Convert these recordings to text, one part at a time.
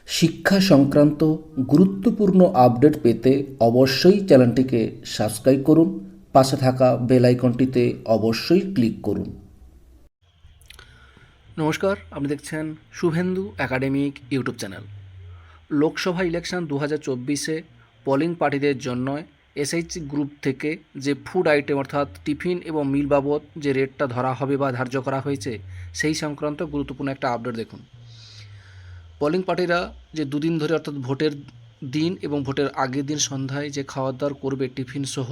শিক্ষা সংক্রান্ত গুরুত্বপূর্ণ আপডেট পেতে অবশ্যই চ্যানেলটিকে সাবস্ক্রাইব করুন, পাশে থাকা বেল আইকনটিতে অবশ্যই ক্লিক করুন। নমস্কার, আপনি দেখছেন Shubhendu academic YouTube channel. Lok Sabha election 2024-এ পোলিং পার্টিদের জন্য এসএইচজি গ্রুপ থেকে যে ফুড আইটেম অর্থাৎ টিফিন এবং মিল বাবদ যে রেটটা ধরা হবে বা ধার্য করা হয়েছে সেই সংক্রান্ত গুরুত্বপূর্ণ একটা আপডেট দেখুন। পোলিং পার্টিরা যে দুদিন ধরে অর্থাৎ ভোটের দিন এবং ভোটের আগের দিন সন্ধ্যায় যে খাওয়ার দাওয়ার করবে টিফিন সহ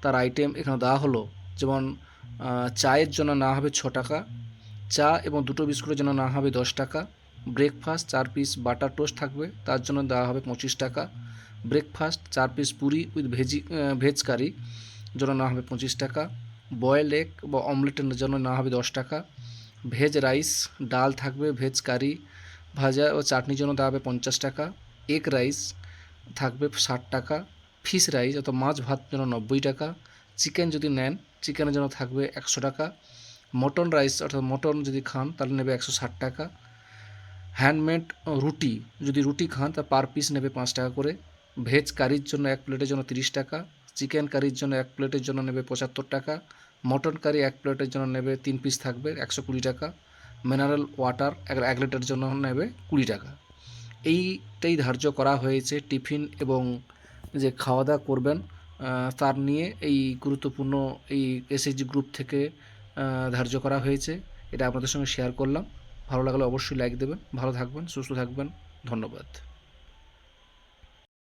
তার আইটেম এখানে দেওয়া হলো। যেমন চায়ের জন্য নেওয়া হবে 6 টাকা, চা এবং 2টো বিস্কুটের জন্য নেওয়া হবে 10 টাকা, ব্রেকফাস্ট 4 পিস বাটার টোস্ট থাকবে তার জন্য দেওয়া হবে 25 টাকা, breakfast 4 piece puri with veg curry জন্য নেওয়া হবে 25 টাকা, বয়েল এগ বা অমলেটের জন্য নেওয়া হবে 10 টাকা, ভেজ রাইস ডাল থাকবে, ভেজ কারি ভাজা ও চাটনির জন্য দেওয়া হবে 50 টাকা, এগ রাইস থাকবে 60 টাকা, ফিশ রাইস অর্থাৎ মাছ ভাত জন্য 90 টাকা, চিকেন যদি নেন চিকেনের জন্য থাকবে 100 টাকা, মটন রাইস অর্থাৎ মটন যদি খান তাহলে নেবে 160 টাকা, হ্যান্ডমেড রুটি যদি রুটি খান তা পার পিস নেবে 5 টাকা করে, ভেজ কারির জন্য 1 প্লেটের জন্য 30 টাকা, চিকেন কারির জন্য 1 প্লেটের জন্য নেবে 75 টাকা, মটন কারি 1 প্লেটের জন্য নেবে 3 পিস থাকবে 120 টাকা, মিনারেল ওয়াটার 1 লিটারের জন্য নেবে 20 টাকা। এইটাই ধার্য করা হয়েছে টিফিন এবং যে খাওয়া দাওয়া করবেন তার নিয়ে এই গুরুত্বপূর্ণ এই এসএইচজি গ্রুপ থেকে ধার্য করা হয়েছে। এটা আপনাদের সঙ্গে শেয়ার করলাম। ভালো লাগলে অবশ্যই লাইক দেবেন। ভালো থাকবেন, সুস্থ থাকবেন। ধন্যবাদ।